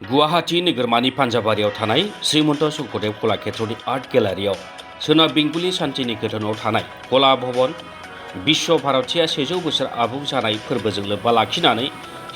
गुवाहाटी नोगोरमानि पान्जाबारियाव थानाय श्रीमन्त शंकरदेव कलाक्षेत्रनि आर्ट गेलारियाव सोनाब बेंगलि शान्तिनिकेतनाव थानाय कला भवन विश्व भारतीया 100 बोसोर आबुं जानाय फोरबोजों लोब्बा लाखिनानै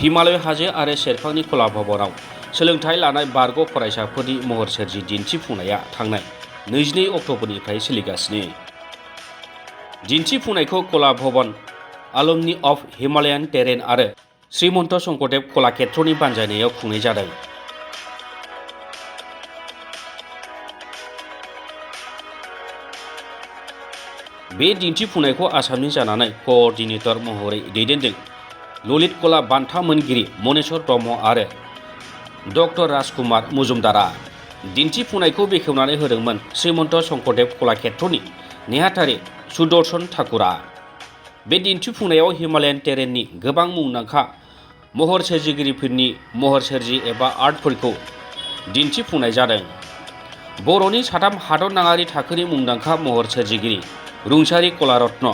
हिमालय हाजो आरो सेरफांनि कला भवनाव सोलोंथाइ लानाय बारग' फरायसाफोरनि महर सोरजि दिन्थिफुंनाया थांनाय 22 अक्ट'बरनिफ्राय सोलिगासिनो। दिन्थिफुंनायखौ कला भवन अलुमनि अफ हिमालयान टेरेन आरो श्रीमन्त शंकरदेव कलाक्षेत्रनि बानजायनायाव खुंनाय जादों। बे दिन्थिफुंनायखौ आसामनि जानानै क'अर्डिनेटर महरै दैदेनदों ललित कला बान्था मोनगिरि मनेश्वर ब्रह्म आरो डक्टर राजकुमार मजुमदारा। दिन्थिफुंनायखौ बेखेवनानै होदोंमोन श्रीमन्त शंकरदेव कलाक्षेत्रनि नेहाथारि सुदर्शन ठाकुरा। बे दिन्थिफुंनायाव हिमालयान टेरेननि गोबां मुंदांखा महर सोरजिगिरिफोरनि महर सोरजि एबा आर्टफोरखौ दिन्थिफुंनाय जादों। बर'नि 3 हादरनाङारि थाखोनि मुंदांखा महर सोरजिगिरि रुंसारि कलारत्न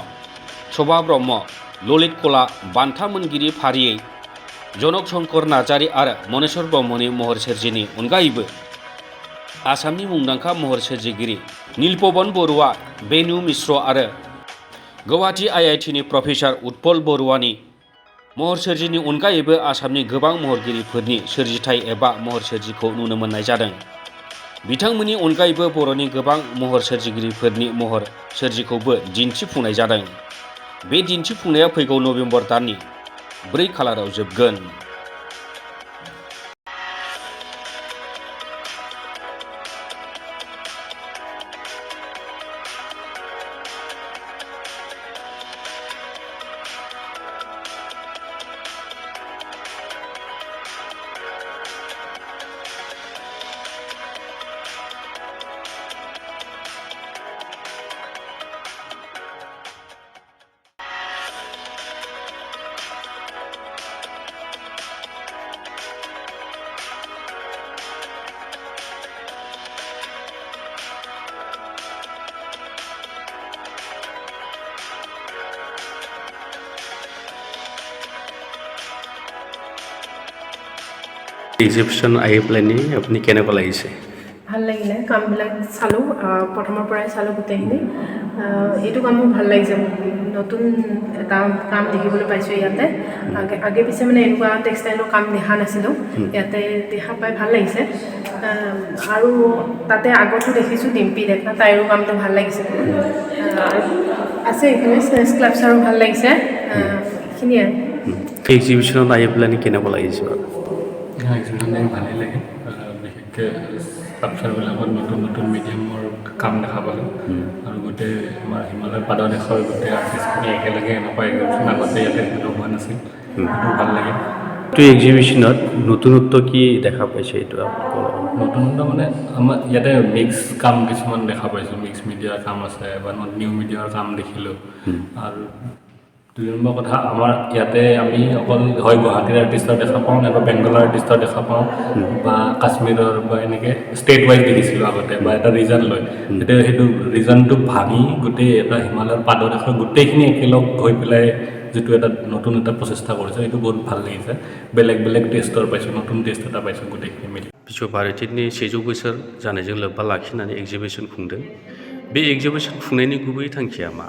शभा ब्रह्म, ललित कला बान्था मोनगिरि फारियै जनक शंकर नार्जारि आरो मनेश्वर ब्रह्मनि महर सोरजिनि अनगायैबो आसामनि मुंदांखा महर सोरजिगिरि नीलपवन बरुवा, बेनु मिश्र आरो गुवाहाटी IITनि प्रफेसार उत्पल बरुवानि महर सोरजिनि अनगायैबो आसामनि गोबां महरगिरिफोरनि सोरजिथाय एबा महर सोरजिखौ नुनो मोननाय जादों। बिथांमोननि अनगायैबो बर'नि गोबां महर सोरजिगिरिफोरनि महर सोरजिखौबो दिन्थिफुंनाय जादों। बे दिन्थिफुंनाया फैगौ नबेम्बर दाननि 4 खालाराव जोबगोन। এক্সিবিশন আহি পেলাইনি আপুনি কেনেকুৱা লাগিছে? ভাল লাগিলে, কামবিলাক চালোঁ, প্ৰথমৰ পৰাই চালোঁ গোটেইখিনি। এইটো কাম মোৰ ভাল লাগিছে, নতুন এটা কাম দেখিবলৈ পাইছোঁ ইয়াতে। আগে পিছে মানে এনেকুৱা টেক্সটাইলৰ কাম দেখা নাছিলোঁ, ইয়াতে দেখা পাই ভাল লাগিছে। আৰু তাতে আগতো দেখিছোঁ ডিম্পি দেখা, তাইৰো কামটো ভাল লাগিছে। আছে এইখিনি স্ক্লাপচাৰো ভাল লাগিছে, এইখিনিয়ে। এক্সিবিশনত আহি পেলাইনি কেনেকুৱা লাগিছে বাৰু? এক্সিবিশন ভালেই লাগে, বিশেষকৈ স্কাল্পচাৰবিলাকত নতুন নতুন মিডিয়ামৰ কাম দেখা পালোঁ। আৰু গোটেই আমাৰ হিমালয় পাদদেশৰ গোটেই আৰ্টিষ্টখিনি একেলগে এনেকুৱা এক্সিবিশন আগতে ইয়াতে লগ হোৱা নাছিল, সেইটো ভাল লাগে। এইটো এক্সিবিশনত নতুনত্ব কি দেখা পাইছে? এইটো নতুনত্ব মানে আমাৰ ইয়াতে মিক্স কাম কিছুমান দেখা পাইছোঁ, মিক্স মিডিয়াৰ কাম আছে বা নিউ মিডিয়াৰ কাম দেখিলোঁ। আৰু 2 নম্বৰ কথা, আমাৰ ইয়াতে আমি অকল হয় গুৱাহাটীৰ আৰ্টিষ্টৰ দেখা পাওঁ, নাইবা বেংগলৰ আৰ্টিষ্টৰ দেখা পাওঁ, বা কাশ্মীৰৰ বা এনেকৈ ষ্টেট ৱাইজ দেখিছিলোঁ আগতে, বা এটা ৰিজন লৈ। এতিয়া সেইটো ৰিজনটো ভাঙি গোটেই এটা হিমালয়ৰ পাদদেশৰ গোটেইখিনি একেলগ হৈ পেলাই যিটো এটা নতুন এটা প্ৰচেষ্টা কৰিছে, সেইটো বহুত ভাল লাগিছে। বেলেগ বেলেগ টেষ্টৰ পাইছোঁ, নতুন টেষ্ট এটা পাইছোঁ গোটেইখিনি মিলি। বিশ্ব भारतीनि 100 बोसोर जानायजों लोब्बा लाखिनानै एग्जिबिशन खुंदों। बे एग्जिबिशन खुंनायनि गुबै थांखिया मा?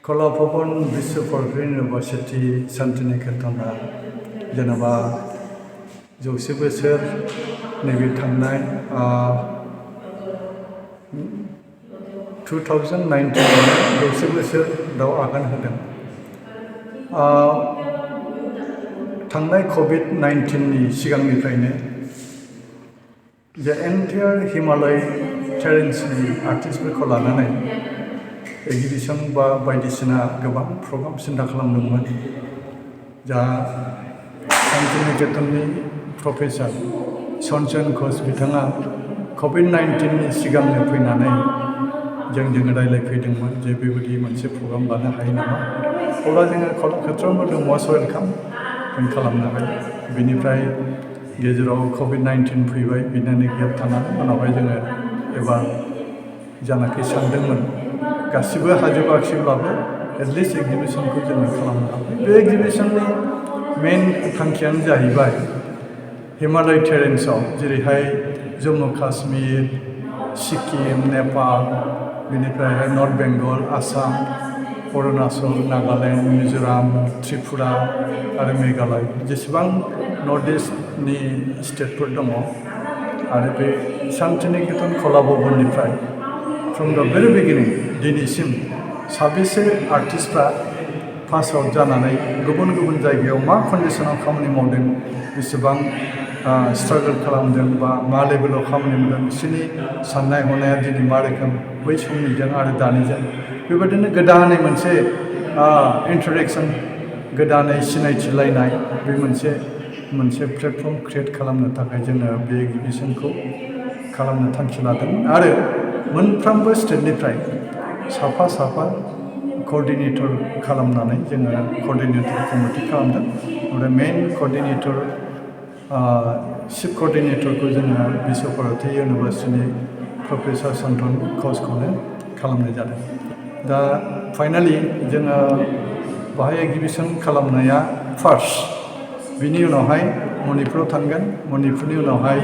कला भवन विश्व भारती इउनिभार्सिटी शान्तिनिकेतना जेनेबा 100 बोसोर नैबे थांनाय 2019 100 बोसोराव आगान होदों। थांनाय COVID-19नि सिगांनिफ्रायनो जे एन्टायार हिमालय टेरेन्सनि आर्टिस्टफोरखौ लानानै एग्जिबिशन बा बायदिसिना गोबां प्रग्राम सिन्था खालामदोंमोन। जा शान्तिनिकेतननि प्रफेसार सनचयन घोष बिथाङा COVID-19नि सिगांनो फैनानै जोंजों रायज्लायफैदोंमोन जे बेबायदि मोनसे प्रग्राम लानो हायो नामा। अब्ला जोङो कलाक्षेत्रआवबो दङ, मस्ट वेलकाम जों खालामनो हायो। बेनिफ्राय गेजेराव COVID-19 फैबाय, बिदिनो गेप थानानै उनावहाय जोङो एबार जानाखि सानदोंमोन गासिबो हाजोबाखिब्लाबो एटलिस्ट एग्जिबिशनखौ जोङो खालामनो हाबाय। बे एग्जिबिशननि मेन थांखियानो जाहैबाय हिमालय टेरेन्सआव जेरैहाय जम्मु काश्मीर सिक्किम नेपाल बेनिफ्रायहाय नर्थ बेंगल आसाम अरुणाचल नागालेण्ड मिज'राम त्रिपुरा आरो मेघालय जेसेबां नर्थ इस्टनि स्टेटफोर दङ आरो बे शान्तिनिकेतन कला भवननिफ्राय फ्रम द भेरि बिगिनिं दिनैसिम साबेसे आर्टिस्टफ्रा पास आउट जानानै गुबुन गुबुन जायगायाव मा कन्डिसनाव खामानि मावदों बेसेबां स्ट्रागल खालामदों बा मा लेभेलाव खामानि मावदों बिसोरनि साननाय हनाया दिनै मा रोखोम बै समनिजों आरो दानिजों बेबायदिनो गोदानै मोनसे इन्ट्रडाक्सन गोदानै सिनायथिलायनाय बे मोनसे प्लेटफर्म क्रिएट खालामनो थाखाय जोङो बे एग्जिबिशनखौ खालामनो थांखि लादों आरो मोनफ्रोमबो स्टेटनिफ्राय साफा कअर्डिनेटर खालामनानै जोङो कअर्डिनेटर कमिटि खालामदों ओमफ्राय मेइन कअर्डिनेटर चिफ कअर्डिनेटरखौ जोङो बिश्वभारती इउनिभार्सिटिनि प्रफेसर सन्तन घोषखौनो खालामनाय जादों दा फाइनालि जोङो बाहाय एग्जिबिशन खालामनाया फार्स्ट बिनि उनावहाय मणिपुराव थांगोन मणिपुरनि उनावहाय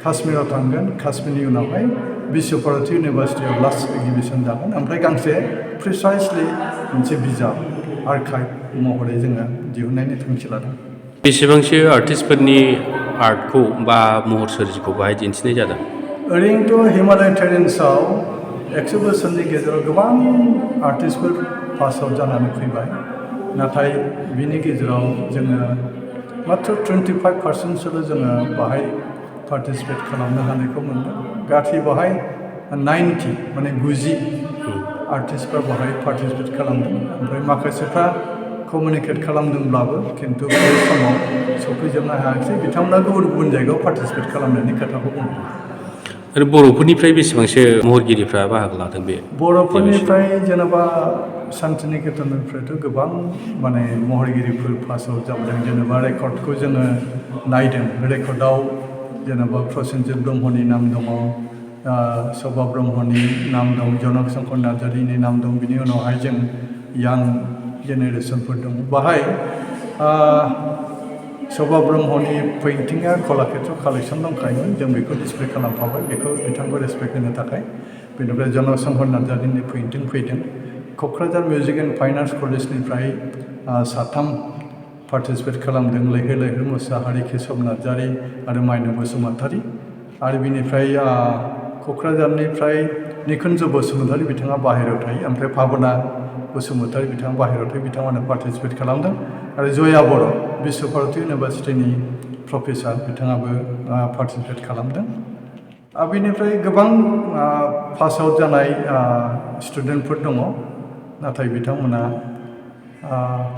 काश्मीराव थांगोन काश्मीरनि उनावहाय बिश्वभारती इउनिभार्सिटियाव लास्ट एग्जिबिशन जागोन ओमफ्राय गांसे प्रिसाइसलि मोनसे बिजाब आर्काइभ महरै जोङो दिहुननायनि थांखि लादों बेसेबांसो आर्टिस्टफोरनि आर्टखौ बा महर सोरजिखौ बाहाय दिन्थिनाय जादों ओरैनोथ' हिमालय टेरेन्सआव 100 बोसोरनि गेजेराव गोबां आर्टिस्टफोर पास आउट जानानै फैबाय नाथाय बिनि गेजेराव जोङो मात्र 25% जोङो बाहाय पार्टिसिपेट खालामनो हानायखौ मोनदों गासै बाहाय 90 माने 90 आर्टिस्टफ्रा बाहाय पार्टिसिपेट खालामदों ओमफ्राय माखासेफ्रा कमिउनिकेट खालामदोंब्लाबो खिन्थु बे समाव सफैजोबनो हायाखिसै बिथांमोना गुबुन गुबुन जायगायाव पार्टिसिपेट खालामनायनि खोथाखौ बुंदों आरो बर'फोरनिफ्राय बेसेबांसो महरगिरिफ्रा बाहागो लादों बे बर'फोरनिफ्राय जेनेबा शान्तिनिकेतननिफ्रायथ' गोबां माने महरगिरिफोर पास आउट जाबोदों जेनेबा रेकर्डखौ जोङो नायदों रेकर्डआव जेनेबा प्रसेनजित ब्रह्मनि नाम दङ शोभा ब्रह्मनि नाम दं जनक शंकर नार्जारिनि नाम दं बिनि उनावहाय जों यां जेनेरेसनफोर दं बाहाय शोभा ब्रह्मनि पेइन्टिंआ कलाक्षेत्र कालेक्सन दंखायोमोन जों बेखौ डिसप्ले खालामफाबाय बेखौ बिथांखौ रेसपेक्ट होनो थाखाय बेनिफ्राय जनक शंकर नार्जारिनि पेइन्टिं फैदों Kokrajhar music and fine arts कलेजनिफ्राय 3 पार्टिसिपेट खालामदों लैहोर लैहोर मुसाहारि केशव नार्जारि आरो माइनाव बसुमतारी आरो बिनिफ्राय क'क्राझारनिफ्राय निकुन्ज बसुमतारी बिथाङा बाहेरायाव थायो ओमफ्राय भाबना बसुमतारी बिथाङा बाहेरायाव थायो बिथांमोना पार्टिसिपेट खालामदों आरो जया बर' बिश्वभारती इउनिभार्सिटिनि प्रफेसार बिथाङाबो पार्टिसिपेट खालामदों बिनिफ्राय गोबां पास आउट जानाय स्टुडेन्टफोर दङ नाथाय बिथांमोना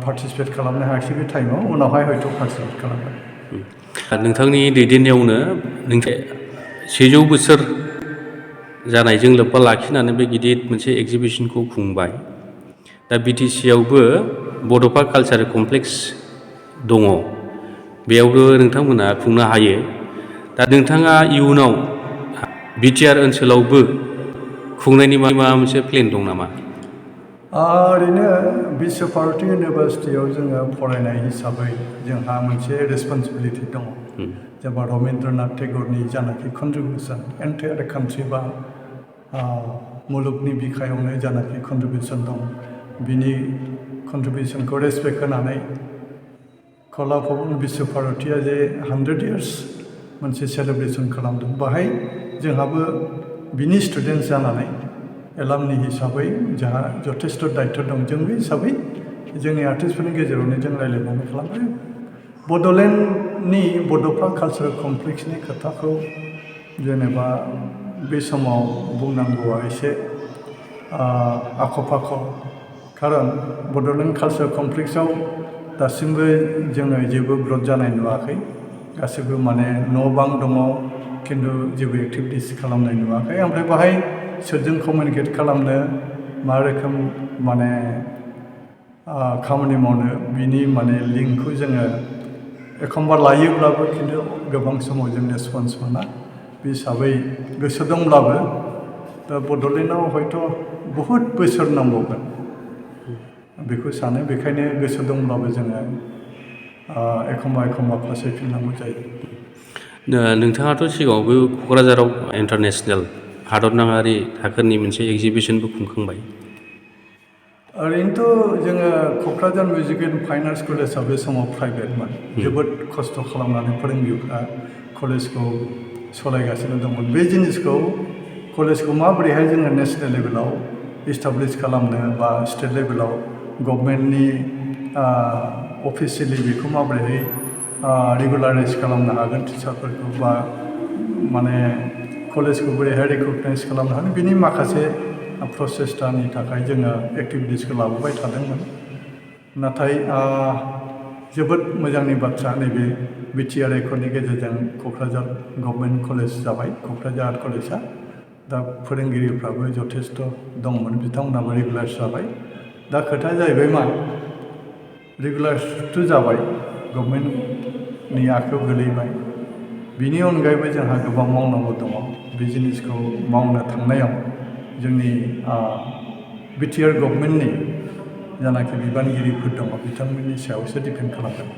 पार्टिसिपेट खालामनो हायाखिसै बे टाइमाव उनावहाय हयथ' पार्टिसिपेट खालामगोन नोंथांनि दैदेननायावनो नोंथां 100 बोसोर जानायजों लोब्बा लाखिनानै बे गिदिर मोनसे एग्जिबिशनखौ खुंबाय दा बिटिसिआवबो बड'फा कालचारेल कमप्लेक्स दङ बेयावबो नोंथांमोना खुंनो हायो दा नोंथाङा इयुनाव बिटिआर ओनसोलावबो खुंनायनि माबा मोनसे प्लेन दं नामा ओरैनो बिश्वभारती इउनिभार्सिटियाव जोङो फरायनाय हिसाबै जोंहा मोनसे रेसपन्सिबिलिटि दङ जेनेबा रबीन्द्रनाथ टेगरनि जानाखि कन्ट्रिबिउसन एन्टायार कान्ट्रि बा मुलुगनि बिखायावनो जानाखि कन्ट्रिबिउसन दं बिनि कन्ट्रिबिउसनखौ रेसपेक्ट होनानै कला भवन बिश्वभारतीया जे 100 इयार्स मोनसे सेलेब्रेसन खालामदों बाहाय जोंहाबो बिनि स्टुडेन्ट जानानै एलामनि हिसाबै जोंहा जथेस्थ दायित्व दं जों बे हिसाबै जोंनि आर्टिस्टफोरनि गेजेरावनो जों रायज्लायनानै खालामबाय बड'लेण्डनि बड'फा कालचारेल कमप्लेक्सनि खोथाखौ जेनेबा बे समाव बुंनांगौआ एसे आख' फाख' खारन बड'लेण्ड कालचारेल कमप्लेक्सआव दासिमबो जोङो जेबो ग्रथ जानाय नुवाखै गासिबो माने न' बां दङ खिन्थु जेबो एक्टिभिटिस खालामनाय नुवाखै ओमफ्राय बाहाय सोरजों कमिउनिकेट खालामनो मा रोखोम माने खामानि मावनो बिनि माने लिंकखौ जोङो एखमबा लायोब्लाबो खिन्थु गोबां समाव जों रेसपन्स मोना बे हिसाबै गोसो दंब्लाबो दा बड'लेण्डआव हयथ' बहुद बोसोर नांबावगोन बेखौ सानो बेखायनो गोसो दंब्लाबो जोङो एखमबा एखमबा फासयफिननांगौ जायो। नोंथाङाथ' सिगाङावबो क'क्राझाराव इन्टारनेसनेल हादरनाङारि थाखोनि मोनसे एगजिबिसनबो खुंखांबाय। ओरैनोथ' जोङो Kokrajhar music and fine arts कलेजआ बे समाव प्राइभेटमोन। जोबोद खस्थ' खालामनानै फोरोंगिरिफ्रा कलेजखौ सालायगासिनो दंमोन। बे जिनिसखौ कलेजखौ माबोरैहाय जोङो नेसनेल लेभेलाव इस्टाब्लिश खालामनो बा स्टेट लेभेलाव गभर्नमेन्टनि अफिसियेलि बेखौ माबोरैहाय रेगुलाराइज खालामनो हागोन टिचारफोरखौ बा माने कलेजखौ बोरैहाय रेकगनाइज खालामनो हागोन बिनि माखासे प्रसेसटानि थाखाय जोङो एक्टिभिटिसखौ लाबोबाय थादोंमोन। नाथाय जोबोद मोजांनि बाथ्रा नैबे बिटिआर एकर्डनि गेजेरजों क'क्राझार गभर्नमेन्ट कलेज जाबाय क'क्राझार आर्ट कलेजआ। दा फोरोंगिरिफ्राबो जथेस्थ' दंमोन बिथांमोनाबो रेगुलाराइज जाबाय। दा खोथाया जाहैबाय मा रेगुलाराइजथ' जाबाय गभर्नमेन्टनि आखायाव गोलैबाय। बिनि अनगायैबो जोंहा गोबां मावनांगौ दङ। बे जिनिसखौ मावनो थांनायाव जोंनि बिटिआर गभर्नमेन्टनि जानाखि बिबानगिरिफोर दङ बिथांमोननि सायावसो दिपेन्ड खालामगोन।